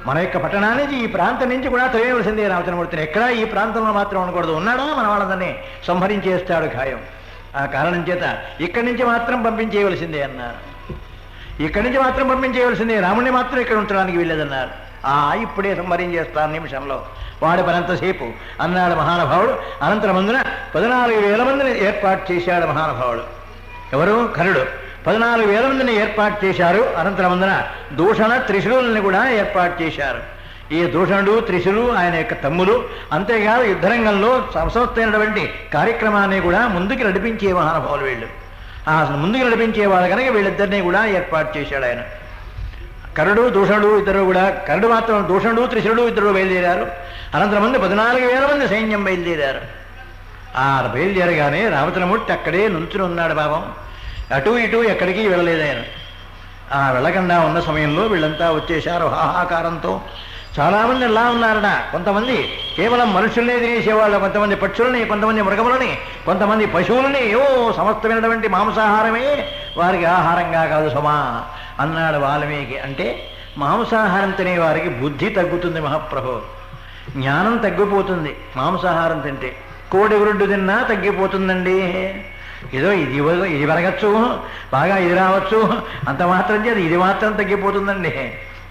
మన యొక్క పట్టణానికి ఈ ప్రాంతం నుంచి కూడా తొలగవలసిందే రామచంద్రమూర్తిని. ఎక్కడా ఈ ప్రాంతంలో మాత్రం ఉండకూడదు. ఉన్నాడా మన వాళ్ళందరినీ సంహరించేస్తాడు ఖాయం. ఆ కారణం చేత ఇక్కడి నుంచి మాత్రం పంపించేయవలసిందే అన్నారు. ఇక్కడి నుంచి మాత్రం పంపించేయవలసిందే, రాముడిని మాత్రం ఇక్కడ ఉంచడానికి వీల్లేదన్నారు. ఇప్పుడే సంహరించేస్తాను నిమిషంలో, వాడి పనంతసేపు అన్నాడు మహానుభావుడు. అనంతరమందున 14,000 మందిని ఏర్పాటు చేశాడు మహానుభావుడు. ఎవరు? కరుడు 14,000 మందిని ఏర్పాటు చేశారు. అనంతరమందున దూషణ త్రిశూలని కూడా ఏర్పాటు చేశారు. ఈ దూషణుడు త్రిశూలు ఆయన యొక్క తమ్ములు, అంతేకాదు యుద్ధరంగంలో సంస్థైనటువంటి కార్యక్రమాన్ని కూడా ముందుకు నడిపించే మహానుభావులు వీళ్ళు. ఆ ముందుకు నడిపించేవాళ్ళు కనుక వీళ్ళిద్దరినీ కూడా ఏర్పాటు చేశాడు ఆయన. కరుడు దూషణుడు ఇద్దరు కూడా, కరుడు మాత్రం దూషణుడు త్రిశూలుడు ఇద్దరు బయలుదేరారు. అనంతరం 14,000 మంది సైన్యం బయలుదేరారు. బయలుదేరగానే రామచంద్రమూర్తి అక్కడే నుంచుని ఉన్నాడు పాపం. అటు ఇటు ఎక్కడికి వెళ్ళలేదు ఆయన. వెళ్ళకుండా ఉన్న సమయంలో వీళ్ళంతా వచ్చేశారు హాహాకారంతో. చాలామంది ఎలా ఉన్నారట, కొంతమంది కేవలం మనుషుల్నే తినేసేవాళ్ళు, కొంతమంది పక్షులని, కొంతమంది మృగములని, కొంతమంది పశువులని, సమస్తమైనటువంటి మాంసాహారమే వారికి ఆహారంగా కాదు సుమా అన్నాడు వాల్మీకి. అంటే మాంసాహారం తినేవారికి బుద్ధి తగ్గుతుంది మహాప్రభు, జ్ఞానం తగ్గిపోతుంది. మాంసాహారం తింటే కోడి గురుడ్డు తిన్నా తగ్గిపోతుందండి. ఏదో ఇది పెరగచ్చు, బాగా ఇది రావచ్చు, అంత మాత్రం చేత ఇది మాత్రం తగ్గిపోతుందండి.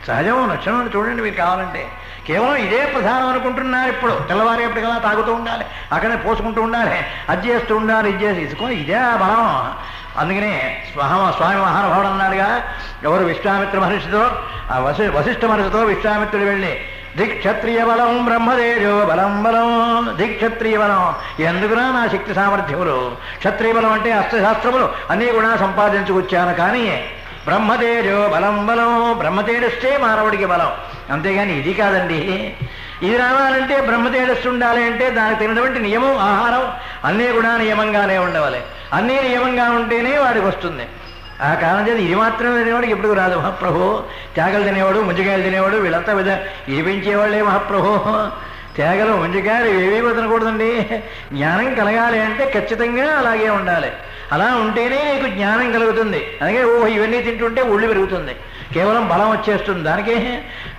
సహజం లక్షణం చూడండి మీరు కావాలంటే. కేవలం ఇదే ప్రధానం అనుకుంటున్నారు. ఇప్పుడు తెల్లవారేపటికల్లా తాగుతూ ఉండాలి, అక్కడే పోసుకుంటూ ఉండాలి, అది చేస్తూ ఉండాలి, ఇది చేసి ఇసుకో, ఇదే బలం. అందుకనే స్వామి మహానుభావుడు అన్నాడుగా, ఎవరు విశ్వామిత్ర మహర్షితో, ఆ వశిష్ఠ మహర్షితో విశ్వామిత్రుడు వెళ్ళి దిక్షత్రియ బలం బ్రహ్మదేజో బలం బలం, దిక్షత్రియ బలం ఎందుకునా నా శక్తి సామర్థ్యములు, క్షత్రియ బలం అంటే అస్త్రశాస్త్రములు అన్నీ కూడా సంపాదించుకొచ్చాను, కానీ బ్రహ్మతేజో బలం బలం, బ్రహ్మతేజస్సే మానవుడికి బలం, అంతేగాని ఇది కాదండి. ఇది రావాలంటే బ్రహ్మతేజస్సు ఉండాలి అంటే దానికి తగినటువంటి నియమం, ఆహారం అన్నీ కూడా నియమంగానే ఉండవాలి. అన్నీ నియమంగా ఉంటేనే వాడికి వస్తుంది. ఆ కారణం చేసి ఇది మాత్రం తినేవాడికి ఎప్పుడు రాదు మహాప్రభు. తేగలు తినేవాడు, ముంజికాయలు తినేవాడు, వీళ్ళంతా ఇది పెంచేవాళ్ళే మహాప్రభు. తేగలు ముంజికాయలు ఏవేవో తినకూడదండి. జ్ఞానం కలగాలి అంటే ఖచ్చితంగా అలాగే ఉండాలి. అలా ఉంటేనే నీకు జ్ఞానం కలుగుతుంది. అలాగే ఇవన్నీ తింటుంటే ఒళ్ళు పెరుగుతుంది, కేవలం బలం వచ్చేస్తుంది. దానికే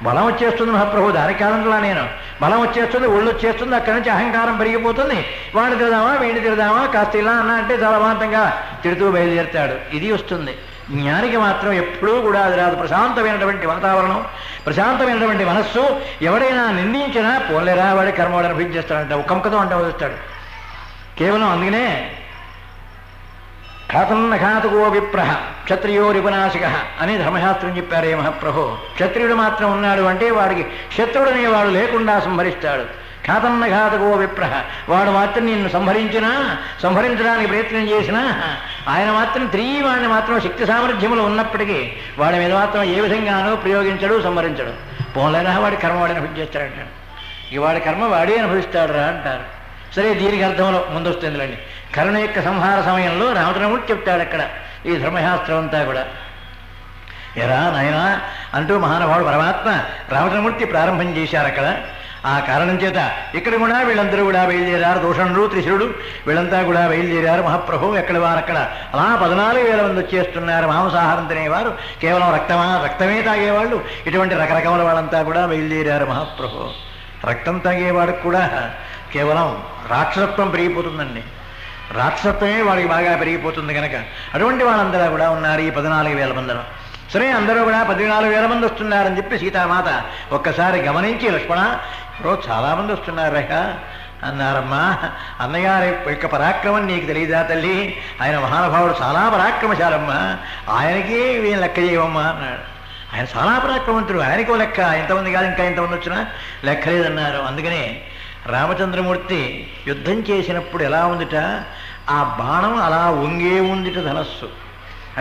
బలం వచ్చేస్తుంది మహాప్రభు, దానికి కాదంటలా నేను. బలం వచ్చేస్తుంది, ఒళ్ళు వచ్చేస్తుంది, అక్కడి నుంచి అహంకారం పెరిగిపోతుంది. వాడిని తిడదామా వీడిని తిడదామా, కాస్త ఇలా అన్నా అంటే చాలా బలవంతంగా తిడుతూ బయలుదేరుతాడు. ఇది వస్తుంది. జ్ఞానికి మాత్రం ఎప్పుడూ కూడా అది రాదు. ప్రశాంతమైనటువంటి వాతావరణం, ప్రశాంతమైనటువంటి మనస్సు. ఎవడైనా నిందించినా పోలేరా వాడి కర్మవాడు అనుభవించేస్తాడంట, ఒక్కంకతో అంటే వస్తాడు కేవలం. అందుకనే ఖాతన్న ఖాతుకో విప్రహ క్షత్రియో రిపునాశిక అని ధర్మశాస్త్రం చెప్పారే మహాప్రభు. క్షత్రియుడు మాత్రం ఉన్నాడు అంటే వాడికి శత్రుడనే వాడు లేకుండా సంహరిస్తాడు. ఖాతన్న ఘాతకో విప్రహ, వాడు మాత్రం నిన్ను సంహరించడానికి ప్రయత్నం చేసినా ఆయన మాత్రం వాడిని మాత్రం శక్తి సామర్థ్యములు ఉన్నప్పటికీ వాడి మీద మాత్రం ఏ విధంగానూ ప్రయోగించడు, సంహరించడు. పోలేనా వాడి కర్మ వాడిని అనుభవించేస్తాడంటాడు. ఇక వాడి కర్మ వాడే అనుభవిస్తాడు రా అంటారు. సరే, దీనికి అర్థంలో ముందొస్తుందిలేండి. కరుణ యొక్క సంహార సమయంలో రామచంద్రమూర్తి చెప్తాడు అక్కడ ఈ ధర్మశాస్త్రం అంతా కూడా. ఎరా నాయనా అంటూ మహానుభావుడు పరమాత్మ రామచంద్రమూర్తి ప్రారంభం చేశారు అక్కడ. ఆ కారణం చేత ఇక్కడ కూడా వీళ్ళందరూ కూడా బయలుదేరారు. దూషణుడు త్రిశూలుడు వీళ్ళంతా కూడా బయలుదేరారు మహాప్రభు. ఎక్కడ వారు అక్కడ అలా 14,000 మంది వచ్చేస్తున్నారు. మాంసాహారం తినేవారు, కేవలం రక్తమే తాగేవాళ్ళు, ఇటువంటి రకరకాల వాళ్ళంతా కూడా బయలుదేరారు మహాప్రభు. రక్తం తాగేవాడికి కూడా కేవలం రాక్షసత్వం పెరిగిపోతుందండి. రాక్షసత్వమే వాడికి బాగా పెరిగిపోతుంది కనుక అటువంటి వాళ్ళందరూ కూడా ఉన్నారు ఈ 14,000 మందిలో. సరే, అందరూ కూడా 14,000 మంది వస్తున్నారని చెప్పి సీతామాత ఒక్కసారి గమనించి, లక్ష్మణ చాలామంది వస్తున్నారక అన్నారమ్మా. అన్నగారి యొక్క పరాక్రమం నీకు తెలియదా తల్లి? ఆయన మహానుభావుడు చాలా పరాక్రమశాలమ్మా, ఆయనకి వీళ్ళ లెక్క చేయవమ్మా అన్నాడు. ఆయన చాలా పరాక్రమంతుడు, ఆయనకో లెక్క, ఎంతమంది కాదు ఇంకా ఎంతమంది వచ్చినా లెక్కలేదన్నారు. అందుకనే రామచంద్రమూర్తి యుద్ధం చేసినప్పుడు ఎలా ఉందిట, ఆ బాణం అలా వంగే ఉందిట ధనస్సు.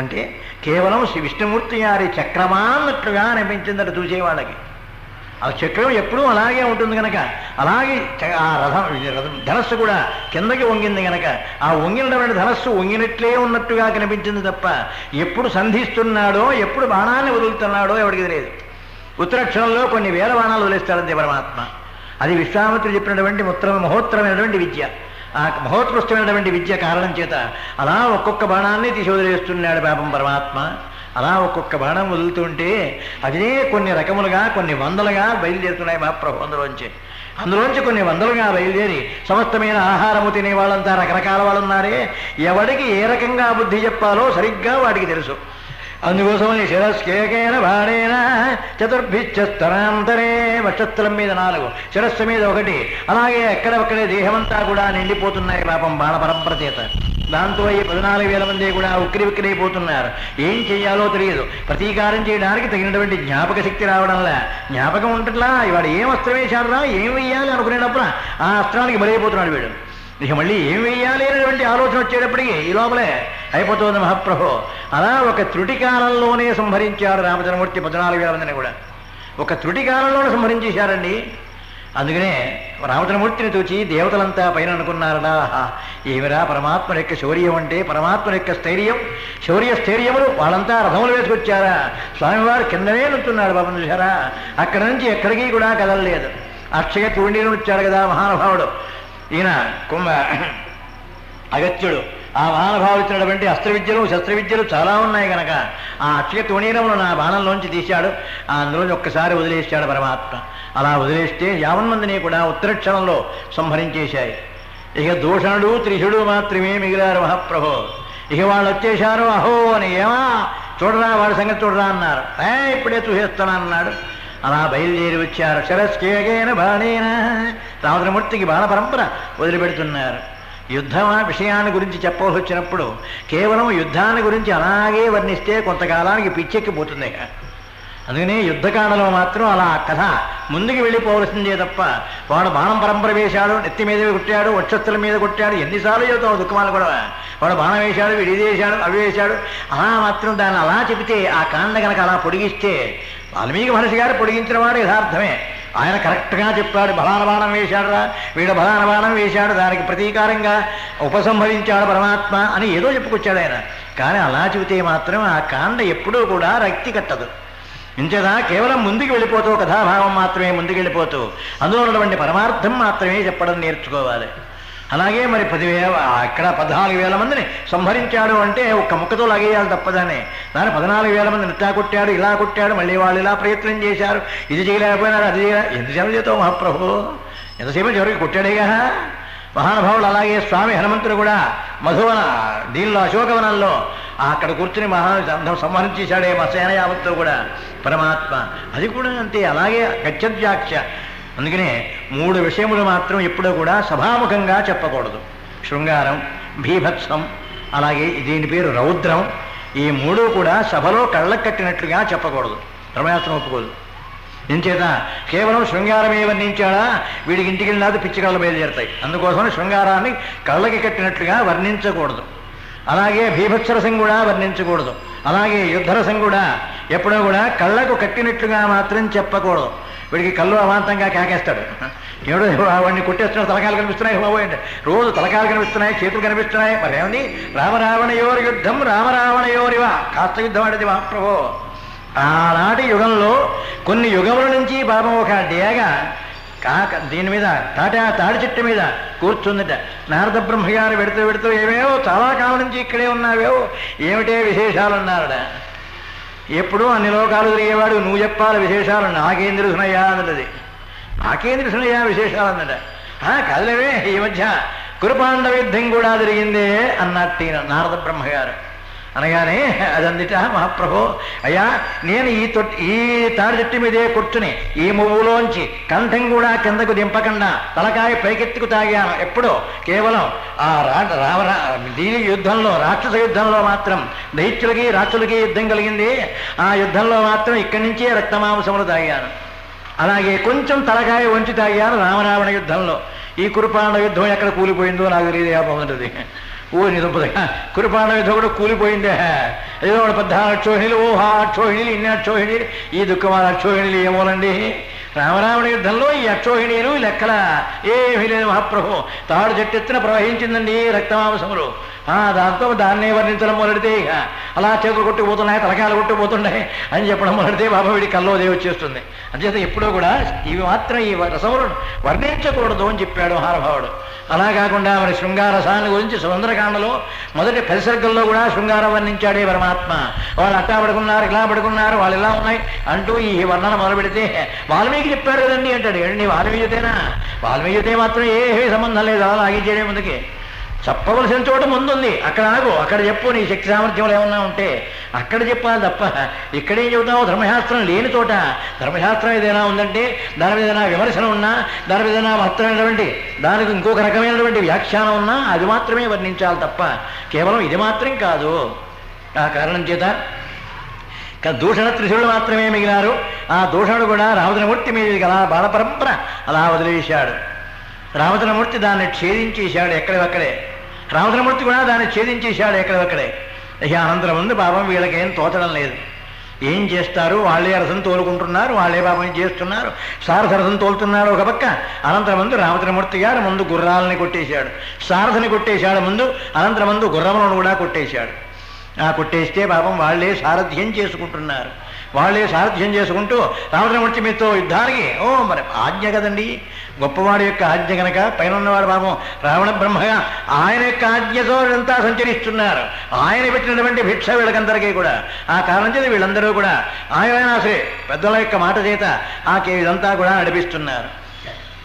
అంటే కేవలం శ్రీ విష్ణుమూర్తి గారి చక్రమా అన్నట్లుగా అనిపించిందట చూసేవాళ్ళకి. ఆ చక్రం ఎప్పుడూ అలాగే ఉంటుంది కనుక, అలాగే ఆ ధనస్సు కూడా కిందకి వంగింది కనుక ఆ వంగినటువంటి ధనస్సు వంగినట్లే ఉన్నట్టుగా కనిపించింది తప్ప ఎప్పుడు సంధిస్తున్నాడో, ఎప్పుడు బాణాన్ని వదులుతున్నాడో ఎవరికి తెలియదు. ఉత్తరాక్షరంలో కొన్ని వేల బాణాలు వదిలేస్తాడంతే పరమాత్మ. అది విశ్వామిత్రుడు చెప్పినటువంటి మహోత్తరమైనటువంటి విద్య. ఆ మహోత్కృష్టమైనటువంటి విద్య కారణం చేత అలా ఒక్కొక్క బాణాన్ని తీసి వదిలేస్తున్నాడు పాపం పరమాత్మ. అలా ఒక్కొక్క బాణం వదులుతుంటే అదే కొన్ని రకములుగా కొన్ని వందలుగా బయలుదేరుతున్నాయి మహాప్రభు అందులోంచి కొన్ని వందలుగా బయలుదేరి సమస్తమైన ఆహారము తినే వాళ్ళంతా రకరకాల వాళ్ళు ఉన్నారే, ఎవడికి ఏ రకంగా బుద్ధి చెప్పాలో సరిగ్గా వాడికి తెలుసు. అందుకోసమని శిరస్కేకేన బాణేన చతుర్భిశ్చస్తరాంతరే, వక్షస్థలం మీద 4, శిరస్సు మీద 1, అలాగే ఎక్కడొక్కడే దేహమంతా కూడా నిండిపోతున్నాయి పాపం బాణ పరంపర చేత. దాంతో ఈ 14,000 మంది కూడా ఉక్కిరివిక్కిరైపోతున్నారు. ఏం చెయ్యాలో తెలియదు. ప్రతీకారం చేయడానికి తగినటువంటి జ్ఞాపక శక్తి రావడంలా, జ్ఞాపకం ఉంటుందా వాడు ఏం అస్త్రం వేశాడురా, ఏం వెయ్యాలి అనుకునేటప్పుడు ఆ అస్త్రానికి బలైపోతున్నాడు వీడు. ఇక మళ్ళీ ఏం వెయ్యాలి అనేటువంటి ఆలోచన వచ్చేటప్పటికి ఈ లోపలే అయిపోతుంది మహాప్రభు. అలా ఒక త్రుటి కాలంలోనే సంహరించాడు రామచంద్రమూర్తి 14,000 మందిని కూడా. ఒక త్రుటి కాలంలోనే సంహరించేశారండి. అందుకనే రామచంద్రమూర్తిని చూచి దేవతలంతా పైన అనుకున్నారడా, ఏమిరా పరమాత్మ యొక్క శౌర్యం అంటే, పరమాత్మ యొక్క స్థైర్యం, శౌర్య స్థైర్యములు. వాళ్ళంతా రథములు వేసుకొచ్చారా, స్వామివారు కిందనే నుంచున్నాడు పాపం చూశారా, అక్కడి నుంచి ఎక్కడికి కూడా కదలలేదు. అక్షయ తూణీరు వచ్చాడు కదా మహానుభావుడు, ఈయన అగత్యుడు. ఆ మహానుభావుడు ఇచ్చినటువంటి అస్త్రవిద్యలు శస్త్రవిద్యలు చాలా ఉన్నాయి కనుక ఆ అక్షయ తూణీరములు నా బాణంలోంచి తీశాడు, అందులోంచి ఒక్కసారి వదిలేశాడు పరమాత్మ. అలా వదిలేస్తే 50 మందిని కూడా ఉత్తరక్షణంలో సంహరించేశాయి. ఇక దూషణుడు త్రిశుడు మాత్రమే మిగిలారు మహాప్రభు. ఇక వాళ్ళు వచ్చేశారు, అహో అని, ఏమా చూడరా వాడి సంగతి చూడరా అన్నారు. ఇప్పుడే చూసేస్తానన్నాడు. అలా బయలుదేరి వచ్చారు. శరస్కేకేన బాణేన, రామచంద్రమూర్తికి బాణ పరంపర వదిలిపెడుతున్నారు. యుద్ధం విషయాన్ని గురించి చెప్పవలసి వచ్చినప్పుడు కేవలం యుద్ధాన్ని గురించి అలాగే వర్ణిస్తే కొంతకాలానికి పిచ్చెక్కిపోతుంది. అందుకనే యుద్ధకాండలో మాత్రం అలా కథ ముందుకు వెళ్ళిపోవలసిందే తప్ప, వాడు బాణం పరంపర వేశాడు, నెత్తి మీద కొట్టాడు, వక్షస్థల మీద కొట్టాడు, ఎన్నిసార్లు చెబుతావు దుఃఖమాలు కూడా, వాడు బాణం వేశాడు, వీడు ఇది వేశాడు, అవి వేశాడు, అలా మాత్రం దాన్ని అలా చెబితే ఆ కాండ కనుక అలా పొడిగిస్తే, వాల్మీకి మహర్షి గారు పొడిగించిన వాడు యథార్థమే, ఆయన కరెక్ట్గా చెప్పాడు. బలాన బాణం వేశాడురా, వీడు బలాన బాణం వేశాడు, దానికి ప్రతీకారంగా ఉపసంహరించాడు పరమాత్మ అని ఏదో చెప్పుకొచ్చాడు ఆయన. కానీ అలా చెబితే మాత్రం ఆ కాండ ఎప్పుడూ కూడా రక్తి కట్టదు. ఇంచేదా కేవలం ముందుకు వెళ్ళిపోతూ కథాభావం మాత్రమే ముందుకు వెళ్ళిపోతూ అందులో ఉన్నటువంటి పరమార్థం మాత్రమే చెప్పడం నేర్చుకోవాలి. అలాగే మరి 10,000 ఇక్కడ 14,000 మందిని సంహరించాడు అంటే ఒక్క ముక్కతో లాగేయాలి తప్పదానే. దాన్ని 14,000 మందిని ఇట్లా కొట్టాడు, ఇలా కొట్టాడు, మళ్ళీ వాళ్ళు ఇలా ప్రయత్నం చేశారు, ఇది చేయలేకపోయినారు, అది చేయలే. ఎంతసేపు చేతావు మహాప్రభు, ఎంతసేపు చివరికి కొట్టాడేగా మహానుభావులు. అలాగే స్వామి హనుమంతుడు కూడా మధువన దీనిలో అశోకవనంలో అక్కడ కూర్చుని మహాను సంహరించేశాడే మా సేన యావత్తు కూడా పరమాత్మ. అది కూడా అంతే, అలాగే గచ్చద్యాక్ష. అందుకనే 3 విషయములు మాత్రం ఎప్పుడూ కూడా సభాముఖంగా చెప్పకూడదు. శృంగారం, భీభత్సం, అలాగే దీని పేరు రౌద్రం. ఈ 3 కూడా సభలో కళ్ళకు కట్టినట్లుగా చెప్పకూడదు. ధర్మశాస్త్రం ఒప్పుకోదు. ఎంచేత కేవలం శృంగారమే వర్ణించాడా, వీడికి ఇంటికి వెళ్ళినాదు పిచ్చి కళ్ళు బయలుదేరుతాయి. అందుకోసం శృంగారాన్ని కళ్ళకి కట్టినట్లుగా వర్ణించకూడదు. అలాగే భీభత్సరసం కూడా వర్ణించకూడదు. అలాగే యుద్ధరసం కూడా ఎప్పుడూ కూడా కళ్ళకు కట్టినట్లుగా మాత్రం చెప్పకూడదు. వీడికి కళ్ళు అవాంతంగా కాకేస్తాడు, ఏడో వాడిని కొట్టేస్తున్నాడు, తలకాయలు కనిపిస్తున్నాయి, బాబోయండి రోజు తలకాయలు కనిపిస్తున్నాయి, చేతులు కనిపిస్తున్నాయి. మరి ఏమండి, రామరావణయోరి యుద్ధం రామరావణయోరివ, కాస్త యుద్ధం ఆడేది మహాప్రభు. ఆనాటి యుగంలో కొన్ని యుగముల నుంచి పాపం ఒక డేగ దీని మీద తాడి చెట్టు మీద కూర్చుందిట. నారద బ్రహ్మగారు పెడుతూ ఏమేవో చాలా కాలం నుంచి ఇక్కడే ఉన్నావేవో, ఏమిటే విశేషాలు అన్నారట. ఎప్పుడూ అన్ని లోకాలు తిరిగేవాడు, నువ్వు చెప్పాలి విశేషాలు, నాకేం తెలుసునయ్యా అన్నది. నాకేం తెలుసునయ్యా విశేషాలు అన్నట. కాదులేవే, ఈ మధ్య కురుపాండవ యుద్ధం కూడా జరిగిందే అన్నట్టు నారద బ్రహ్మగారు అనగానే అదందిట మహాప్రభు, అయ్యా నేను ఈ తాడి చెట్టు మీదే కూర్చుని ఈ మువ్వులోంచి కంఠం కూడా కిందకు దింపకుండా తలకాయ పైకెత్తుకు తాగాను. ఎప్పుడో కేవలం ఆ దీని యుద్ధంలో, రాక్షస యుద్ధంలో మాత్రం దైత్యులకి రాక్షసులకి యుద్ధం కలిగింది. ఆ యుద్ధంలో మాత్రం ఇక్కడి నుంచే రక్తమాంసములు తాగాను. అలాగే కొంచెం తలకాయ వంచి తాగాను రామరావణ యుద్ధంలో. ఈ కురుపాండవ యుద్ధం ఎక్కడ కూలిపోయిందో నాకు తెలియదు. బాగుంటుంది నిజంపదగా కురుపాండవ యుద్ధం కూడా కూలిపోయిందే. ఏదో 14 అక్షోహిణీలు, 6 అక్షోహిణీలు, ఇన్ని అక్షోహిణీలు, ఈ దుఃఖమాల అక్షోహిణీలు ఏమోనండి. రామరావణ యుద్ధంలో ఈ అక్షోహిణీలు లెక్కల ఏమీ లేదు మహాప్రభు. తాడు చెట్టెత్తున ప్రవహించిందండి రక్తమాంసములు. దాంతో దాన్నే వర్ణించడం మొదలెడితే ఇక అలా చేతులు కొట్టుకుపోతున్నాయి, తలకాయలు కొట్టుకుపోతున్నాయి అని చెప్పడం మొదలెడితే బాబా వీడి కల్లో దేవి వచ్చేస్తుంది. అంచేత ఎప్పుడూ కూడా ఇవి మాత్రం ఈ రసములను వర్ణించకూడదు అని చెప్పాడు మహానుభావుడు. అలా కాకుండా మరి శృంగారసాన్ని గురించి సుందరకాండలో మొదటి 10 సర్గల్లో కూడా శృంగారం వర్ణించాడే పరమాత్మ. పరమాత్మ. వాళ్ళు అట్టా పడుకున్నారు, ఇలా పడుకున్నారు, వాళ్ళు ఇలా ఉన్నాయి అంటూ ఈ వర్ణన మొదలు పెడితే వాల్మీకి చెప్పారు కదండి అంటాడు. ఏంటి వాల్మీకితేనా? వాల్మీకితే మాత్రం ఏ సంబంధం లేదు, అలా ఆగించేయడం ముందుకి. చెప్పవలసిన చోట ముందుంది, అక్కడ ఆగు, అక్కడ చెప్పు నీ శక్తి సామర్థ్యంలో ఏమన్నా ఉంటే అక్కడ చెప్పాలి తప్ప ఇక్కడేం చెబుతావు? ధర్మశాస్త్రం లేని చోట ధర్మశాస్త్రం ఏదైనా ఉందంటే దాని మీద ఏదైనా విమర్శన ఉన్నా, దాని మీద ఏదైనా మహత్తరమైనటువంటి దానికి ఇంకొక రకమైనటువంటి వ్యాఖ్యానం ఉన్నా అది మాత్రమే వర్ణించాలి తప్ప కేవలం ఇది మాత్రం కాదు. ఆ కారణం చేత దూషణ త్రిశూలు మాత్రమే మిగిలారు. ఆ దూషణుడు కూడా రామచంద్రమూర్తి మీద అలా బాలపరంపర అలా వదిలేశాడు. రామచంద్రమూర్తి దాన్ని ఛేదించేశాడు ఎక్కడివక్కడే. రామచంద్రమూర్తి కూడా దాన్ని ఛేదించేశాడు ఎక్కడివక్కడే. ఇక అనంతరం ముందు పాపం వీళ్ళకేం తోచడం లేదు. ఏం చేస్తారు? వాళ్ళే రథం తోలుకుంటున్నారు, వాళ్ళే పాపం చేస్తున్నారు. సారథ రథం తోలుతున్నాడు ఒక పక్క. అనంతరం ముందు రామచంద్రమూర్తి గారు ముందు గుర్రాలని కొట్టేశాడు, సారథిని కొట్టేశాడు ముందు. అనంతరం ముందు గుర్రములను కూడా కొట్టేశాడు. కొట్టేస్తే పాపం వాళ్ళే సారథ్యం చేసుకుంటున్నారు. వాళ్ళే సారథ్యం చేసుకుంటూ రామచంద్రమూర్తి మీతో యుద్ధానికి మరి ఆజ్ఞ కదండి, గొప్పవాడి యొక్క ఆజ్ఞ కనుక పైన ఉన్నవాడు పాపం రావణ బ్రహ్మగా ఆయన యొక్క ఆజ్ఞతో వీళ్ళంతా సంచరిస్తున్నారు. ఆయన పెట్టినటువంటి భిక్ష వీళ్ళకందరికీ కూడా. ఆ కారణం చేత వీళ్ళందరూ కూడా ఆయన సరే పెద్దల యొక్క మాట చేత ఇదంతా కూడా నడిపిస్తున్నారు.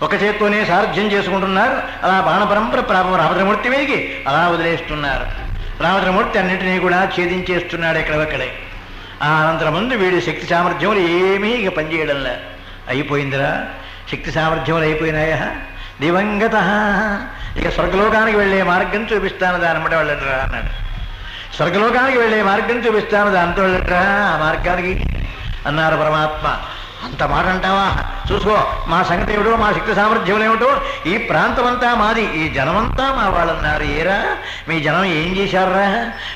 ఒక చేత్తోనే సారథ్యం చేసుకుంటున్నారు. అలా బాణ పరంపర పాపం రామచంద్రమూర్తి మీదకి అలా వదిలేస్తున్నారు. రామచంద్రమూర్తి అన్నింటినీ కూడా ఛేదించేస్తున్నాడు ఎక్కడొక్కడే. ఆ అనంతరం ముందు వీడి శక్తి సామర్థ్యములు ఏమీ ఇక పనిచేయడంలే. అయిపోయిందిరా, శక్తి సామర్థ్యములు అయిపోయినాయా, దివంగత, ఇక స్వర్గలోకానికి వెళ్ళే మార్గం చూపిస్తాను, దానిమ్మట వెళ్ళటరా అన్నాడు. స్వర్గలోకానికి వెళ్ళే మార్గం చూపిస్తాను, దాంతో వెళ్ళటరా ఆ మార్గానికి అన్నారు పరమాత్మ. అంత మాట అంటావా? చూసుకో మా సంగతి ఏమిటో, మా శక్తి సామర్థ్యం ఏమిటో, ఈ ప్రాంతమంతా మాది, ఈ జనమంతా మా వాళ్ళన్నారు. ఏరా మీ జనం ఏం చేశారా?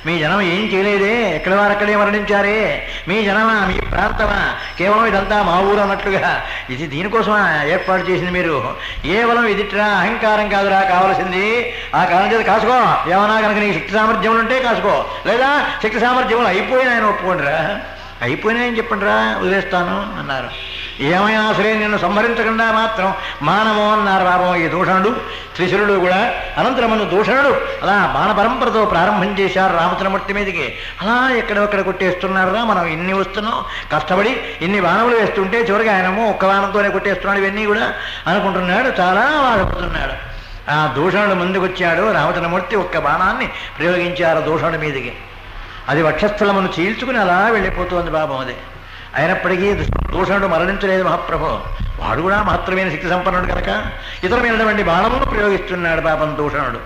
మీ జనం ఏం చేయలేదే, ఎక్కడ వారు అక్కడే మరణించారే. మీ జనమా, మీ ప్రాంతమా, కేవలం ఇదంతా మా ఊరు అన్నట్లుగా ఇది దీనికోసమా ఏర్పాటు చేసింది మీరు? కేవలం ఇదిట్రా, అహంకారం కాదురా కావలసింది. ఆ కారణం చేత కాసుకో. ఏమన్నా కనుక నీకు శక్తి సామర్థ్యములు ఉంటే కాసుకో, లేదా శక్తి సామర్థ్యములు అయిపోయినాయని ఒప్పుకోండిరా. అయిపోయినాయని చెప్పండిరా, వదిలేస్తాను అన్నారు. ఏమైనా సరే నిన్ను సంహరించకుండా మాత్రం మానము అన్నారు పాపం ఈ దూషణుడు త్రిశూలుడు కూడా. అనంతరమును దూషణుడు అలా బాణ పరంపరతో ప్రారంభం చేశారు రామచంద్రమూర్తి మీదకి. అలా ఎక్కడొక్కడ కొట్టేస్తున్నారురా, మనం ఇన్ని వస్తున్నాం కష్టపడి ఇన్ని బాణములు వేస్తుంటే చివరికి ఆయనము ఒక్క బాణంతోనే కొట్టేస్తున్నాడు ఇవన్నీ కూడా అనుకుంటున్నాడు. చాలా బాధపడుతున్నాడు. ఆ దూషణుడు ముందుకొచ్చాడు. రామచంద్రమూర్తి ఒక్క బాణాన్ని ప్రయోగించారు దూషణుడి మీదకి. అది వక్షస్థలమును చీల్చుకుని అలా వెళ్ళిపోతుంది పాపం. అది అయినప్పటికీ దూషణుడు మరణించలేదు మహాప్రభు. వాడు కూడా మహత్తరమైన శక్తి సంపన్నుడు కనుక ఇతరమైనటువంటి బాణమును ప్రయోగిస్తున్నాడు పాపం దూషణుడు.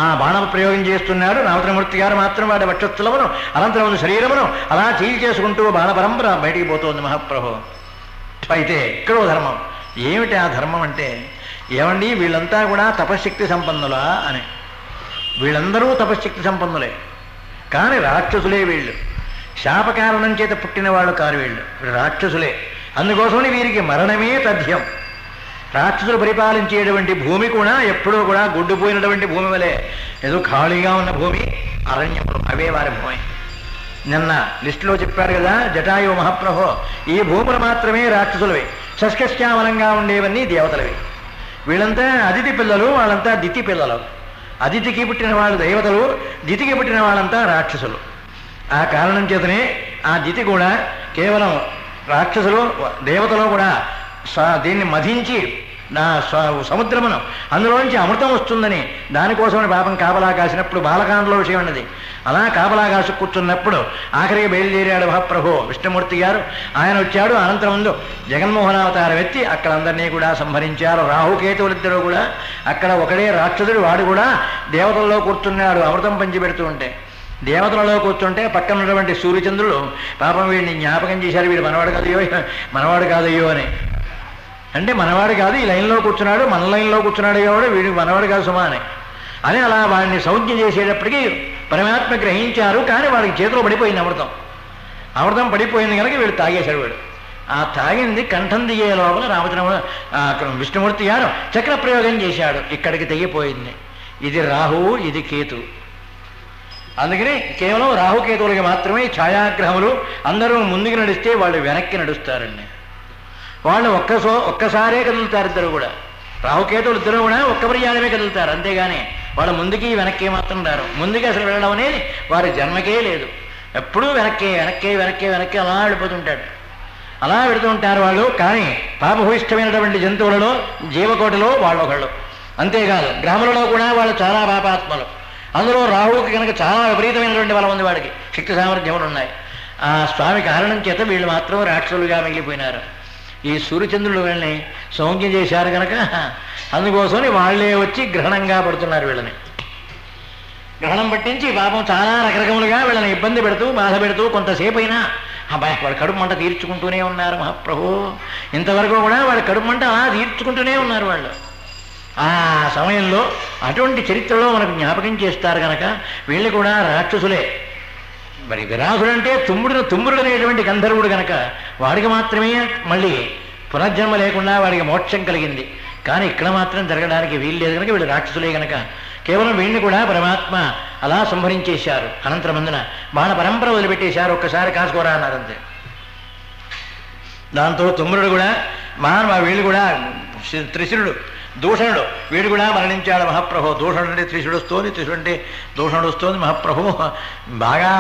ఆ బాణము ప్రయోగం చేస్తున్నాడు. రామచంద్రమూర్తి గారు మాత్రం వాడి వక్షస్థలమును అనంతరమును శరీరమును అలా చీల్చేసుకుంటూ బాణ పరంపర బయటికి పోతుంది మహాప్రభు. అయితే ఇక్కడో ధర్మం. ఏమిటి ఆ ధర్మం అంటే, ఏమండి వీళ్ళంతా కూడా తపశ్శక్తి సంపన్నులా అని. వీళ్ళందరూ తపశ్శక్తి సంపన్నులే, కానీ రాక్షసులే వీళ్ళు. శాపకారణం చేత పుట్టిన వాళ్ళు కారు వీళ్ళు, రాక్షసులే. అందుకోసమని వీరికి మరణమే తథ్యం. రాక్షసులు పరిపాలించేటువంటి భూమి కూడా ఎప్పుడూ కూడా గుడ్డుపోయినటువంటి భూమి వలె, ఏదో ఖాళీగా ఉన్న భూమి అరణ్యములు అవే వారి భూమి. నిన్న లిస్టులో చెప్పారు కదా జటాయు మహాప్రభు, ఈ భూములు మాత్రమే రాక్షసులవి, శస్కశ్యామలంగా ఉండేవన్నీ దేవతలవి. వీళ్ళంతా అతిథి పిల్లలు, వాళ్ళంతా దితి పిల్లలు. అతిథికి పుట్టిన వాళ్ళు దేవతలు, దితికి పుట్టిన వాళ్ళంతా రాక్షసులు. ఆ కారణం చేతనే ఆ దితి కూడా కేవలం రాక్షసులు, దేవతలు కూడా దీన్ని మధించి నా సముద్రమును అందులోంచి అమృతం వస్తుందని దానికోసమని పాపం కాపలా కాసినప్పుడు బాలకాండలో విషయం ఉన్నది. అలా కాపలా కాసి కూర్చున్నప్పుడు ఆఖరికి బయలుదేరాడు మహాప్రభు విష్ణుమూర్తి గారు. ఆయన వచ్చాడు. అనంతరం ముందు జగన్మోహనావతారం ఎత్తి అక్కడ అందరినీ కూడా సంహరించారు. రాహుకేతువులిద్దరూ కూడా అక్కడ ఒకడే రాక్షసుడు, వాడు కూడా దేవతల్లో కూర్చున్నాడు అమృతం పంచి పెడుతూ ఉంటే. దేవతలలో కూర్చుంటే పక్కన ఉన్నటువంటి సూర్యచంద్రులు పాపం వీడిని జ్ఞాపకం చేశారు, వీడు మనవాడు కాదయ్యో మనవాడు కాదయ్యో అని. అంటే మనవాడు కాదు, ఈ లైన్లో కూర్చున్నాడు, మన లైన్లో కూర్చున్నాడు ఎవడు, వీడికి మనవాడు కాదు సుమా అని అలా వాడిని సంజ్ఞ చేసేటప్పటికీ పరమాత్మ గ్రహించారు. కానీ వాడికి చేతిలో పడిపోయింది అమృతం. అమృతం పడిపోయింది కనుక వీడు తాగేశాడు. వీడు ఆ తాగింది కంఠం దిగే లోపల రామచంద్ర విష్ణుమూర్తి గారు చక్ర ప్రయోగం చేశాడు. ఇక్కడికి తెగిపోయింది. ఇది రాహువు, ఇది కేతు. అందుకని కేవలం రాహుకేతువులకి మాత్రమే ఛాయాగ్రహములు. అందరూ ముందుకు నడిస్తే వాళ్ళు వెనక్కి నడుస్తారండి. వాళ్ళు ఒక్కసారే కదులుతారు. ఇద్దరు కూడా రాహుకేతువులు ఇద్దరు కూడా ఒక్క ప్రయాణమే కదులుతారు, అంతేగాని వాళ్ళ ముందుకి వెనక్కి మాత్రం రారు. ముందుకి అసలు వెళ్ళడం అనేది వారి జన్మకే లేదు. ఎప్పుడూ వెనక్కి వెనక్కి వెనక్కి వెనక్కి అలా వెళ్ళిపోతుంటాడు. అలా పెడుతూ ఉంటారు వాళ్ళు. కానీ పాపభూయిష్టమైనటువంటి జంతువులలో జీవకోటిలో వాళ్ళు ఒకళ్ళు. అంతేకాదు గ్రాములలో కూడా వాళ్ళు చాలా పాపాత్మలు. అందులో రాహువుకి కనుక చాలా విపరీతమైనటువంటి బలం ఉంది, వాడికి శక్తి సామర్థ్యములు ఉన్నాయి. ఆ స్వామి కారణం చేత వీళ్ళు మాత్రం రాక్షసులుగా మిగిలిపోయినారు. ఈ సూర్యచంద్రులు వీళ్ళని సౌంజ్యం చేశారు కనుక అందుకోసం వాళ్ళే వచ్చి గ్రహణంగా పడుతున్నారు. వీళ్ళని గ్రహణం పట్టించి పాపం చాలా రకరకములుగా వీళ్ళని ఇబ్బంది పెడుతూ బాధ పెడుతూ కొంతసేపు అయినా అబ్బాయి వాడి కడుపు మంట తీర్చుకుంటూనే ఉన్నారు మహాప్రభు. ఇంతవరకు కూడా వాడి కడుపు మంట అలా తీర్చుకుంటూనే ఉన్నారు వాళ్ళు. ఆ సమయంలో అటువంటి చరిత్రలో మనకు జ్ఞాపకం చేస్తారు కనుక వీళ్ళు కూడా రాక్షసులే. మరి విరాసుడంటే తుమ్ముడు అనేటువంటి గంధర్వుడు కనుక వాడికి మాత్రమే మళ్ళీ పునర్జన్మ లేకుండా వాడికి మోక్షం కలిగింది. కానీ ఇక్కడ మాత్రం జరగడానికి వీలు లేదు కనుక వీళ్ళు రాక్షసులే కనుక కేవలం వీడిని కూడా పరమాత్మ అలా సంహరించేశారు. అనంతరమందున బాణ పరంపర వదిలిపెట్టేశారు. ఒక్కసారి కాసుకోరా అన్నారంతే. దాంతో తుమ్ముడు కూడా వీళ్ళు కూడా త్రిశురుడు దూషణుడు వీడు కూడా మరణించాడు మహాప్రభు. దూషణుడు అంటే త్రిశుడు వస్తోంది, త్రిశుడు అంటే దూషణుడు వస్తోంది. మహాప్రభు బాగా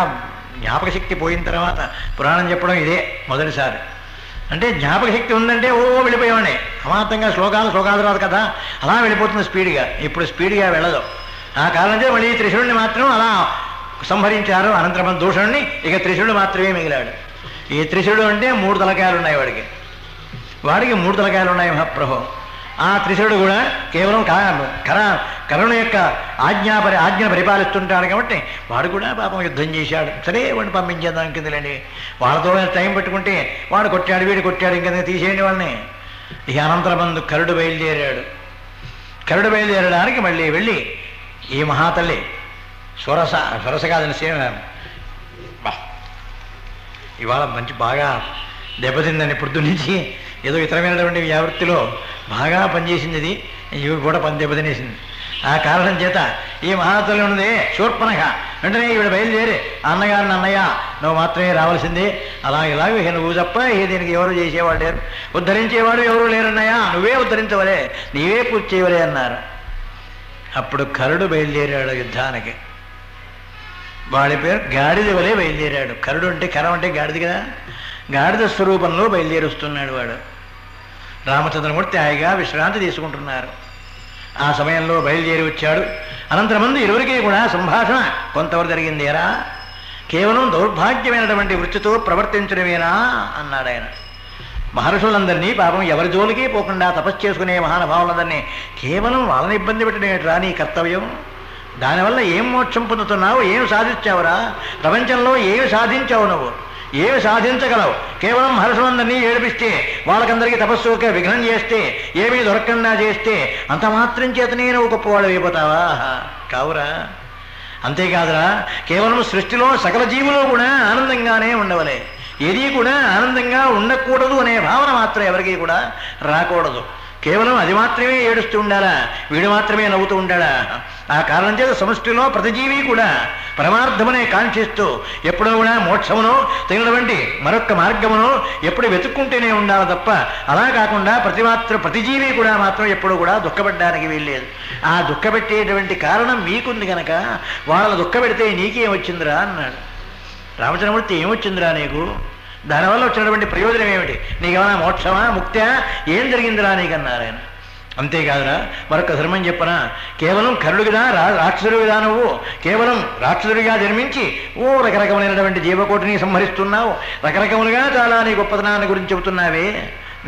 జ్ఞాపక శక్తి పోయిన తర్వాత పురాణం చెప్పడం ఇదే మొదటిసారి. అంటే జ్ఞాపక శక్తి ఉందంటే వెళ్ళిపోయేవాడిని అమాంతంగా శ్లోకాలు రాదు కదా, అలా వెళ్ళిపోతుంది స్పీడ్గా. ఇప్పుడు స్పీడ్గా వెళ్ళదు. ఆ కారణంతో మళ్ళీ త్రిశుడిని మాత్రం అలా సంహరించారు అనంతరం దూషణుడిని. ఇక త్రిశుడు మాత్రమే మిగిలాడు. ఈ త్రిశుడు అంటే 3 తలకాయలు ఉన్నాయి వాడికి 3 తలకాయలు ఉన్నాయి మహాప్రభు. ఆ త్రిశుడు కూడా కేవలం కరుణ యొక్క ఆజ్ఞను పరిపాలిస్తుంటాడు కాబట్టి వాడు కూడా పాపం యుద్ధం చేశాడు. సరే వాడిని పంపించేద్దాం కిందలేండి, వాళ్ళతో టైం పెట్టుకుంటే వాడు కొట్టాడు వీడు కొట్టాడు ఇంక తీసేయండి వాళ్ళని. ఇక అనంతరమందు కరుడు బయలుదేరాడు. కరుడు బయలుదేరడానికి మళ్ళీ వెళ్ళి ఈ మహాతల్లి స్వరస కాదని ఇవాళ మంచి బాగా దెబ్బతిందని పొద్దు నుంచి ఏదో ఇతరమైనటువంటి వ్యావృత్తిలో బాగా పనిచేసింది. ఇది ఇవి కూడా దెబ్బతినేసింది. ఆ కారణం చేత ఈ మహాతల్లి ఉన్నదే శూర్పణఖ వెంటనే ఈవిడ బయలుదేరి అన్నగారిని అన్నయ్య నువ్వు మాత్రమే రావాల్సిందే, ఇలాగే నువ్వు తప్ప దీనికి ఎవరు చేసేవాడు లేరు, ఉద్ధరించేవాడు ఎవరు లేరన్నయ్యా, నువ్వే ఉద్ధరించవలే, నీవే పూర్తి చేయవలే అన్నారు. అప్పుడు కరుడు బయలుదేరాడు యుద్ధానికి. వాడి పేరు గాడిద వలే బయలుదేరాడు. కరుడు అంటే కరం అంటే గాడిద కదా, గాడిద స్వరూపంలో బయలుదేరుస్తున్నాడు వాడు. రామచంద్రమూర్తి హాయిగా విశ్రాంతి తీసుకుంటున్నారు. ఆ సమయంలో బయలుదేరి వచ్చాడు. అనంతరమందు ఇరువురికి కూడా సంభాషణ కొంతవరకు జరిగింది. ఎరా కేవలం దౌర్భాగ్యమైనటువంటి వృత్తితో ప్రవర్తించడమేనా అన్నాడు ఆయన. మహర్షులందరినీ పాపం ఎవరి జోలికి పోకుండా తపస్సు చేసుకునే మహానుభావులందరినీ కేవలం వాళ్ళని ఇబ్బంది పెట్టడమేట్రా నీ కర్తవ్యం? దానివల్ల ఏం మోక్షం పొందుతున్నావు? ఏం సాధించావురా? ప్రపంచంలో ఏమి సాధించావు? నువ్వు ఏమి సాధించగలవు? కేవలం మహర్షులందరినీ ఏడిపిస్తే, వాళ్ళకందరికీ తపస్సుకే విఘ్నం చేస్తే, ఏమీ దొరకకుండా చేస్తే అంత మాత్రం చేతనే నువ్వు గొప్పవాడు అయిపోతావా? కావురా. అంతేకాదురా, కేవలం సృష్టిలో సకల జీవులు కూడా ఆనందంగానే ఉండవలే, ఏదీ కూడా ఆనందంగా ఉండకూడదు అనే భావన మాత్రం ఎవరికీ కూడా రాకూడదు. కేవలం అది మాత్రమే ఏడుస్తూ ఉండాలా, వీడు మాత్రమే నవ్వుతూ ఉండాలా? ఆ కారణం చేత సమష్టిలో ప్రతిజీవి కూడా పరమార్థమునే కాంక్షిస్తూ ఎప్పుడో కూడా మోక్షమునో తగినటువంటి మరొక్క మార్గమునో ఎప్పుడు వెతుక్కుంటూనే ఉండాలి తప్ప అలా కాకుండా ప్రతిజీవి కూడా మాత్రం ఎప్పుడు కూడా దుఃఖపడ్డానికి వీల్లేదు. ఆ దుఃఖపెట్టేటువంటి కారణం మీకుంది కనుక వాళ్ళని దుఃఖపెడితే నీకేం వచ్చిందిరా అన్నాడు. రామచంద్రమూర్తి ఏమొచ్చిందిరా నీకు? దానివల్ల వచ్చినటువంటి ప్రయోజనం ఏమిటి? నీకేమైనా మోక్షమా ముక్తా? ఏం జరిగిందిరా నీకన్నారు ఆయన. అంతేకాదురా, మరొక ధర్మం చెప్పనా, కేవలం కరుడుగా రాక్షసుడిగా నువ్వు కేవలం రాక్షసుడిగా జన్మించి రకరకమైనటువంటి జీవకోటిని సంహరిస్తున్నావు, రకరకములుగా చాలా నీ గొప్పతనాన్ని గురించి చెబుతున్నావే.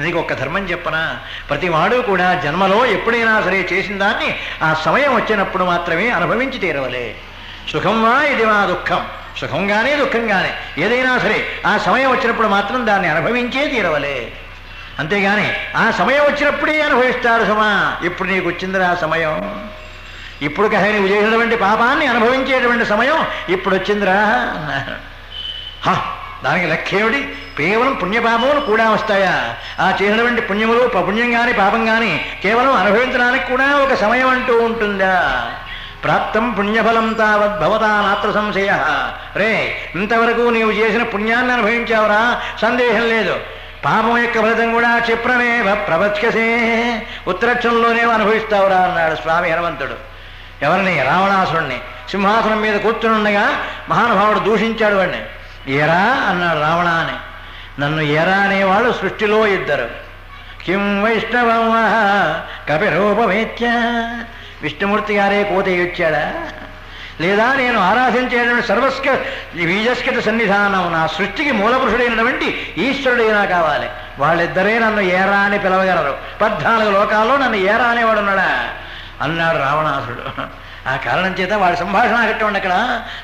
నీకు ఒక్క ధర్మం చెప్పనా, ప్రతివాడు కూడా జన్మలో ఎప్పుడైనా సరే చేసిన దాన్ని ఆ సమయం వచ్చినప్పుడు మాత్రమే అనుభవించి తీరవలే. సుఖం వా ఇది వా దుఃఖం, సుఖంగానే దుఃఖంగానే ఏదైనా సరే ఆ సమయం వచ్చినప్పుడు మాత్రం దాన్ని అనుభవించే తీరవలే. అంతేగాని ఆ సమయం వచ్చినప్పుడే అనుభవిస్తారు సుమా. ఇప్పుడు నీకు వచ్చిందిరా సమయం, ఇప్పుడు కహ నువ్వు చేసినటువంటి పాపాన్ని అనుభవించేటువంటి సమయం ఇప్పుడు వచ్చిందిరా అన్నారు. దానికి లెక్కేమిటి? కేవలం పుణ్యపాపములు కూడా వస్తాయా? ఆ చేసినటువంటి పుణ్యం కానీ పాపం కానీ కేవలం అనుభవించడానికి కూడా ఒక సమయం అంటూ ఉంటుందా? ప్రాప్తం పుణ్యఫలం తావద్భవతా నాత్ర సంశయ. రే ఇంతవరకు నీవు చేసిన పుణ్యాన్ని అనుభవించావురా, సందేహం లేదు. పాపం యొక్క ఫలితం కూడా క్షిప్రమేవ ప్రవచ్యసే, ఉత్తరక్షంలోనే అనుభవిస్తావురా అన్నాడు స్వామి హనుమంతుడు. ఎవరిని? రావణాసురుణ్ణి. సింహాసనం మీద కూర్చుని ఉండగా మహానుభావుడు దూషించాడు వాడిని. ఏరా అన్నాడు రావణ అని. నన్ను ఏరా అనేవాళ్ళు సృష్టిలో ఇద్దరు. కిం వైష్ణవం కపిరూపమేత్య, విష్ణుమూర్తి గారే కోతి వచ్చాడా, లేదా నేను ఆరాధించేటువంటి సర్వస్క బీజస్కృత సన్నిధానం నా సృష్టికి మూలపురుషుడైనటువంటి ఈశ్వరుడైనా కావాలి. వాళ్ళిద్దరే నన్ను ఏరా అని పిలవగలరు. 14 లోకాల్లో నన్ను ఏరా అనేవాడు ఉన్నాడా అన్నాడు రావణాసురుడు. ఆ కారణం చేత వాడి సంభాషణ కట్టండి అక్కడ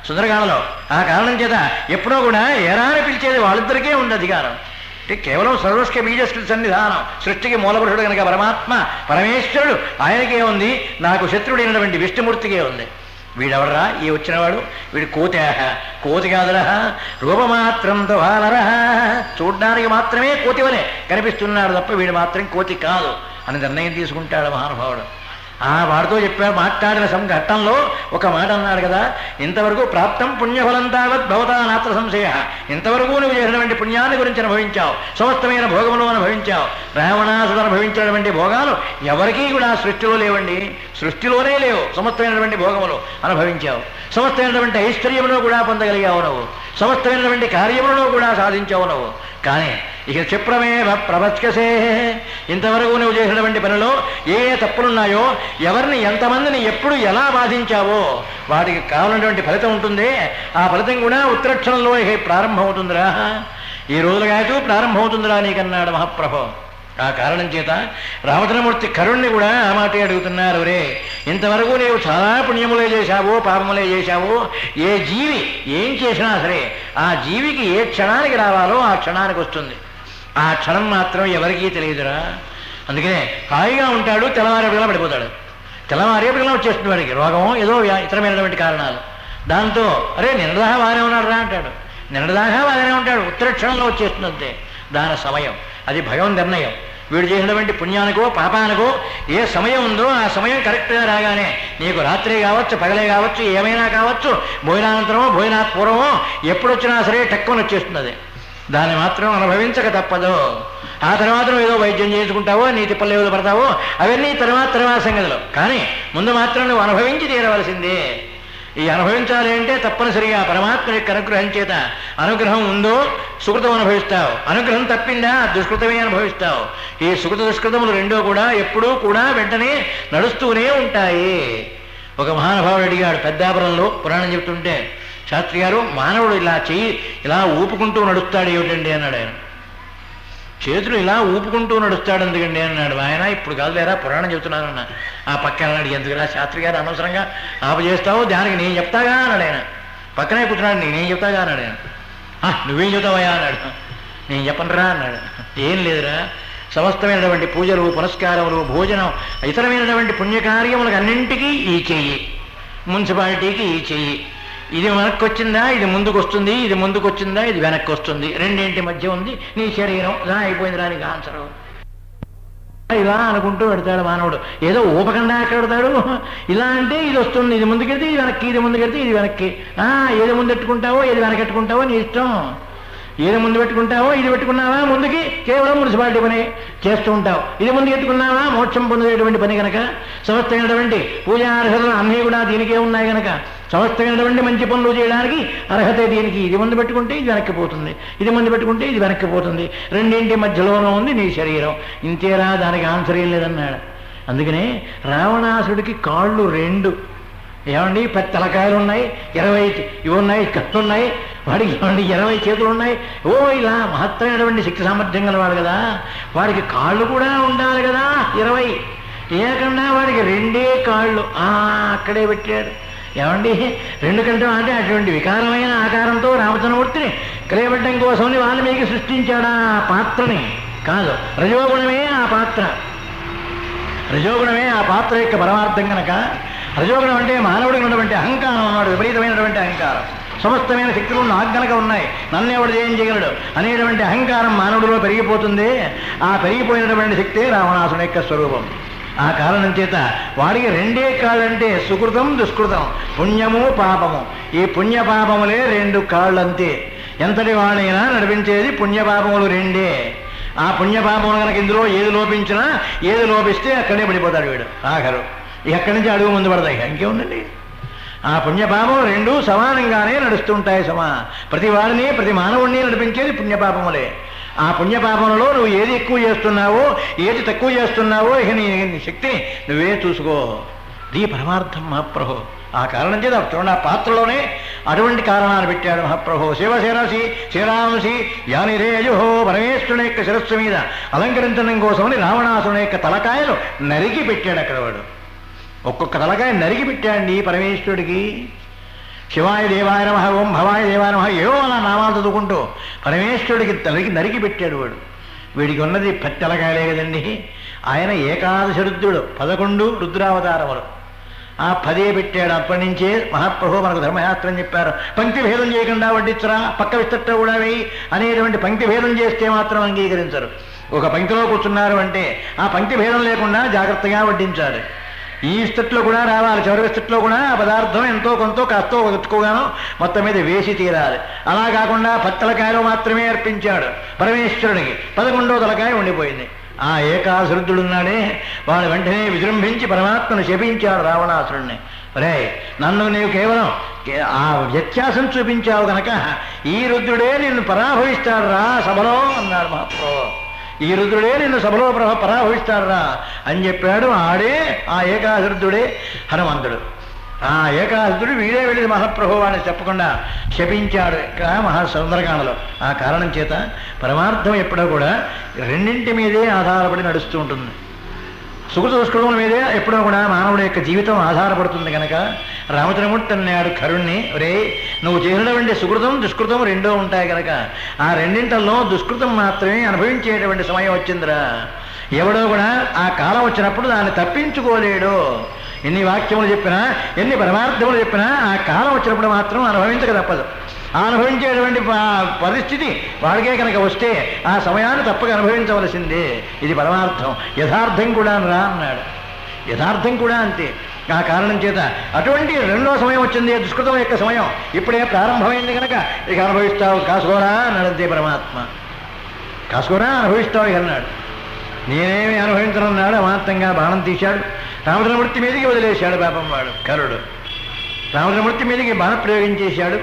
సుందరకాండలో. ఆ కారణం చేత ఎప్పుడో కూడా ఏరా అని పిలిచేది వాళ్ళిద్దరికే ఉంది అధికారం. అంటే కేవలం సర్వస్క బీజస్కృత సన్నిధానం సృష్టికి మూలపురుషుడు కనుక పరమాత్మ పరమేశ్వరుడు ఆయనకే ఉంది, నాకు శత్రుడైనటువంటి విష్ణుమూర్తికే ఉంది. వీడెవడరా ఈ వచ్చినవాడు, వీడు కోతి కాదురా, రూపమాత్రంతో బాలరహ, చూడ్డానికి మాత్రమే కోతి వలె కనిపిస్తున్నాడు తప్ప వీడు మాత్రం కోతి కాదు అని నిర్ణయం తీసుకుంటాడు మహానుభావుడు. వాడితో చెప్పాడు. మాట్లాడిన ఘట్టంలో ఒక మాట అన్నాడు కదా, ఇంతవరకు ప్రాప్తం పుణ్యఫలం తావత్ భవతా నాత్ర సంశయ, ఇంతవరకు నువ్వు చేసినటువంటి పుణ్యాన్ని గురించి అనుభవించావు, సమస్తమైన భోగములు అనుభవించావు. రావణాసుడు అనుభవించినటువంటి భోగాలు ఎవరికీ కూడా సృష్టిలో లేవండి, సృష్టిలోనే లేవు. సమస్తమైనటువంటి భోగములు అనుభవించావు, సమస్తమైనటువంటి ఐశ్వర్యమును కూడా పొందగలిగావు నువ్వు, సమస్తమైనటువంటి కార్యములను కూడా సాధించావు నువ్వు. కానీ ఇక క్షిప్రమేవ ప్రవచ్కసే, ఇంతవరకు నువ్వు చేసినటువంటి పనిలో ఏ తప్పులున్నాయో, ఎవరిని ఎంతమందిని ఎప్పుడు ఎలా బాధించావో వాటికి కావాలన్నటువంటి ఫలితం ఉంటుంది. ఆ ఫలితం కూడా ఉత్తరక్షణంలో ఇక ప్రారంభమవుతుందిరా, ఈ రోజులు కాదు ప్రారంభమవుతుందిరా నీకన్నాడు మహాప్రభు. ఆ కారణం చేత రామచంద్రమూర్తి కరుణ్ణి కూడా ఆ మాటే అడుగుతున్నారు. రే, ఇంతవరకు నీవు చాలా పుణ్యములే చేశావు, పాపములే చేశావు. ఏ జీవి ఏం చేసినా సరే ఆ జీవికి ఏ క్షణానికి రావాలో ఆ క్షణానికి వస్తుంది. ఆ క్షణం మాత్రం ఎవరికీ తెలియదురా. అందుకనే హాయిగా ఉంటాడు, తెల్లవారేపటికల్లా పడిపోతాడు. తెల్లవారేపటికల్లా వచ్చేస్తుంది వాడికి రోగమో ఏదో ఇతరమైనటువంటి కారణాలు. దాంతో అరే నిన్నదాకా బాగానే ఉన్నాడు రా అంటాడు, నిన్నదాకా బాగానే ఉంటాడు, ఉత్తరక్షణంలో వచ్చేస్తుంది అంతే. దాని సమయం అది భగవన్ నిర్ణయం. వీడు చేసినటువంటి పుణ్యానికో పాపానికో ఏ సమయం ఉందో ఆ సమయం కరెక్ట్గా రాగానే నీకు రాత్రి కావచ్చు, పగలే కావచ్చు, ఏమైనా కావచ్చు, భోజనానంతరమో భోజనాత్ పూర్వమో ఎప్పుడొచ్చినా సరే టక్కుని వచ్చేస్తుంది అది. దాన్ని మాత్రం అనుభవించక తప్పదు. ఆ తర్వాత నువ్వు ఏదో వైద్యం చేసుకుంటావో, నీ తిప్పలేవులు పడతావో, అవన్నీ తర్వాత సంగతులు. కానీ ముందు మాత్రం నువ్వు అనుభవించి తీరవలసిందే. ఈ అనుభవించాలి అంటే తప్పనిసరిగా పరమాత్మ యొక్క అనుగ్రహం చేత. అనుగ్రహం ఉందో సుకృతం అనుభవిస్తావు, అనుగ్రహం తప్పిందా దుష్కృతమే అనుభవిస్తావు. ఈ సుకృత దుష్కృతములు రెండో కూడా ఎప్పుడూ కూడా వెంటనే నడుస్తూనే ఉంటాయి. ఒక మహానుభావుడు అడిగాడు పెద్దాపురంలో, పురాణం చెప్తుంటే, శాస్త్రి గారు మానవుడు ఇలా ఊపుకుంటూ నడుస్తాడు ఏమిటండి అన్నాడు ఆయన. చేతులు ఇలా ఊపుకుంటూ నడుస్తాడు ఎందుకండి అన్నాడు ఆయన. ఇప్పుడు కాదు లేరా పురాణం చెబుతున్నానన్న. ఆ పక్కన అడిగి ఎందుకురా శాస్త్రి గారు అనవసరంగా ఆపజేస్తావు, దానికి నేను చెప్తాగా అన్నాడు ఆయన. పక్కనే కూర్చున్నాడు, నేనేం చెప్తాగా అన్నాడు ఆయన. నువ్వేం చెబుతావయ్యా అన్నాడు. నేను చెప్పనురా అన్నాడు. ఏం లేదురా, సమస్తమైనటువంటి పూజలు పునస్కారములు భోజనం ఇతరమైనటువంటి పుణ్యకార్యములకు అన్నింటికీ ఈ చెయ్యి, మున్సిపాలిటీకి ఈ చెయ్యి, ఇది వెనక్కి వచ్చిందా ఇది ముందుకు వస్తుంది, ఇది ముందుకు వచ్చిందా ఇది వెనక్కి వస్తుంది, రెండింటి మధ్య ఉంది నీ శరీరం. ఇలా అయిపోయింది రానికి ఆన్సర్. ఇలా అనుకుంటూ పెడతాడు మానవుడు. ఏదో ఊపకుండా ఎక్కడ పెడతాడు. ఇలా అంటే ఇది వస్తుంది, ఇది ముందుకెడితే ఇది వెనక్కి, ఇది ముందుకెడితే ఇది వెనక్కి. ఏది ముందెట్టుకుంటావో ఏది వెనకెట్టుకుంటావో నీ ఇష్టం. ఏది ముందు పెట్టుకుంటావో ఇది పెట్టుకున్నావా ముందుకి కేవలం మున్సిపాలిటీ పని చేస్తూ ఉంటావు, ఇది ముందు పెట్టుకున్నావా మోక్షం పొందేటువంటి పని కనుక. సమస్తమైనటువంటి పూజా అర్హతలు అన్నీ కూడా దీనికే ఉన్నాయి కనుక సమస్తమైనటువంటి మంచి పనులు చేయడానికి అర్హత దీనికి. ఇది ముందు పెట్టుకుంటే ఇది వెనక్కిపోతుంది, ఇది ముందు పెట్టుకుంటే ఇది వెనక్కిపోతుంది, రెండింటి మధ్యలోనూ ఉంది నీ శరీరం. ఇంతేరా, దానికి ఆన్సర్ ఏం లేదన్నాడు. అందుకనే రావణాసుడికి కాళ్ళు 2, ఏమండి 10 తలకాయలు ఉన్నాయి, 20 ఇవి ఉన్నాయి, కత్తులు ఉన్నాయి, వాడికి ఏమండి 20 చేతులు ఉన్నాయి. ఇలా మహత్తరమైనటువంటి శక్తి సామర్థ్యం గలవాడు కదా, వాడికి కాళ్ళు కూడా ఉండాలి కదా 20. ఏకన్నా వాడికి 2 కాళ్ళు అక్కడే పెట్టాడు. ఏమండి 2 కంటే అంటే అటువంటి వికారమైన ఆకారంతో రామచంద్రమూర్తిని కలియబడ్డం కోసం వాల్మీకి సృష్టించాడు ఆ పాత్రని. కాదు, రజోగుణమే ఆ పాత్ర, రజోగుణమే ఆ పాత్ర యొక్క పరమార్థం కనుక. రజోగుణం అంటే మానవుడికి ఉన్నటువంటి అహంకారం అన్నాడు, విపరీతమైనటువంటి అహంకారం. సమస్తమైన శక్తులు నాకు గనక ఉన్నాయి, నన్ను ఎవడు ఏం చేయగలడు అనేటువంటి అహంకారం మానవుడిలో పెరిగిపోతుంది. ఆ పెరిగిపోయినటువంటి శక్తే రావణాసుని యొక్క స్వరూపం. ఆ కారణం చేత వాడికి 2 కాళ్ళంటే సుకృతం దుష్కృతం, పుణ్యము పాపము. ఈ పుణ్యపాపములే 2 కాళ్ళు అంతే. ఎంతటి వాడైనా నడిపించేది పుణ్యపాపములు 2. ఆ పుణ్యపాపములు కనుక ఇందులో ఏది లోపించినా, ఏది లోపిస్తే అక్కడే పడిపోతాడు వీడు. ఆఖరు ఎక్కడి నుంచి అడుగు ముందు పడతాయి, ఇంకేముందండి. ఆ పుణ్యపాపం రెండూ సమానంగానే నడుస్తుంటాయి. ప్రతి వాడిని ప్రతి మానవుణ్ణి నడిపించేది పుణ్యపాపములే. ఆ పుణ్యపాపంలో నువ్వు ఏది ఎక్కువ చేస్తున్నావో ఏది తక్కువ చేస్తున్నావో ఇక నీ శక్తిని నువ్వే చూసుకో. ఇది పరమార్థం మహాప్రభు. ఆ కారణం చేత చూడండి, ఆ పాత్రలోనే అటువంటి కారణాలు పెట్టాడు మహాప్రభు. శివశిరసి శ్రీరామసి యానిరేజుహో పరమేశ్వరుని యొక్క శిరస్సు మీద అలంకరించడం కోసమని రావణాసుని యొక్క తలకాయలు నరికి పెట్టాడు. అక్కడ వాడు ఒక్కొక్క తలకాయ నరికి పెట్టాడండి పరమేశ్వరుడికి. శివాయ దేవాయ నమః, ఓం భవాయ దేవాయ నమః, ఏవో అలా నామాలు చదువుకుంటూ పరమేశ్వరుడికి నరికి పెట్టాడు వాడు. వీడికి ఉన్నది 10 తలకాయలే కదండి. ఆయన ఏకాదశ రుద్రుడు, 11 రుద్రావతారములు. ఆ 10 పెట్టాడు. అప్పటి నుంచే మహాప్రభు మనకు ధర్మశాస్త్రం చెప్పారు, పంక్తి భేదం చేయకుండా వడ్డించరా, పక్క విస్తట్ట కూడా వేయి అనేటువంటి పంక్తి భేదం చేస్తే మాత్రం అంగీకరించరు. ఒక పంక్తిలో కూర్చున్నారు అంటే ఆ పంక్తి భేదం లేకుండా జాగ్రత్తగా వడ్డించాలి. ఈ స్థితిలో కూడా రావాలి, చివరి స్థితిలో కూడా ఆ పదార్థం ఎంతో కొంత కాస్తో ఎక్కువగానో మొత్తం మీద వేసి తీరాలి. అలా కాకుండా 10 తలకాయలు మాత్రమే అర్పించాడు పరమేశ్వరుడికి, 11వ తలకాయ ఉండిపోయింది. ఆ ఏకాసురుద్రుడున్నాడే వాడు వెంటనే విజృంభించి పరమాత్మను శపించాడు రావణాసురుణ్ణి. రే, నన్ను నీవు కేవలం ఆ వ్యత్యాసం చూపించావు కనుక ఈ రుద్రుడే నిన్ను పరాభవిస్తాడు రా సభలో అన్నాడు మహాప్రభు. ఈ రుద్రుడే నిన్ను సభలో పరాభవిస్తాడురా అని చెప్పాడు. ఆడే ఆ ఏకాసురుద్రుడే హనుమంతుడు. ఆ ఏకాసురుడు వీడే వెళ్ళి మహాప్రభు అని చెప్పకుండా శపించాడు ఇక్కడ మహాసుందరకాండలో. ఆ కారణం చేత పరమార్థం ఎప్పుడో కూడా రెండింటి మీదే ఆధారపడి నడుస్తూ ఉంటుంది. సుఖ దుష్కృతముల మీదే ఎప్పుడో కూడా మానవుడి యొక్క జీవితం ఆధారపడుతుంది కనుక రామచంద్రమూర్తి అన్నాడు కరుణ్ణి, రే నువ్వు చేసినటువంటి సుకృతం దుష్కృతం రెండో ఉంటాయి కనుక ఆ రెండింటిలో దుష్కృతం మాత్రమే అనుభవించేటువంటి సమయం వచ్చిందిరా. ఎవడో కూడా ఆ కాలం వచ్చినప్పుడు దాన్ని తప్పించుకోలేడు. ఎన్ని వాక్యములు చెప్పినా ఎన్ని పరమార్థములు చెప్పినా ఆ కాలం వచ్చినప్పుడు మాత్రం అనుభవించక తప్పదు. ఆ అనుభవించేటువంటి పరిస్థితి వాడికే కనుక వస్తే ఆ సమయాన్ని తప్పక అనుభవించవలసిందే. ఇది పరమార్థం. యథార్థం కూడా రా అన్నాడు. యథార్థం కూడా అంతే. ఆ కారణం చేత అటువంటి రెండో సమయం వచ్చింది, దుష్కృతం యొక్క సమయం ఇప్పుడే ప్రారంభమైంది కనుక ఇక అనుభవిస్తావు, కాసుకోరా అన్నాడంతే పరమాత్మ. కాసుకోరా అనుభవిస్తావు ఇక అన్నాడు. నేనేమి అనుభవించనున్నాడు. అమాంతంగా బాణం తీశాడు, రామచంద్రమూర్తి మీదకి వదిలేశాడు. పాపం వాడు కరుడు రామచంద్రమూర్తి మీదకి బాణప్రయోగం చేశాడు.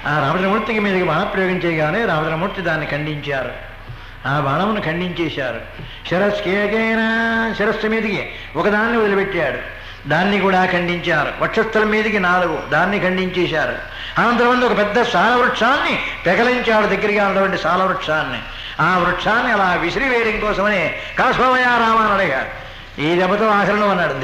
ఆ రామచంద్రమూర్తికి మీదకి బాణప్రయోగం చేయగానే రామచంద్రమూర్తి దాన్ని ఖండించారు. ఆ బాణమును ఖండించేశారు. శిరస్సు మీదకి ఒకదాన్ని వదిలిపెట్టాడు, దాన్ని కూడా ఖండించారు. వక్షస్థలం మీదకి 4, దాన్ని ఖండించేశారు. అనంతరం ఒక పెద్ద సాలవృక్షాన్ని పెకలించాడు, దగ్గరగా ఉన్నటువంటి సాలవృక్షాన్ని. ఆ వృక్షాన్ని అలా విసిరివేయడం కోసమని కాస్కోవయా రామ అని అడిగాడు. ఈ దెబ్బతో ఆశలను అన్నాడు.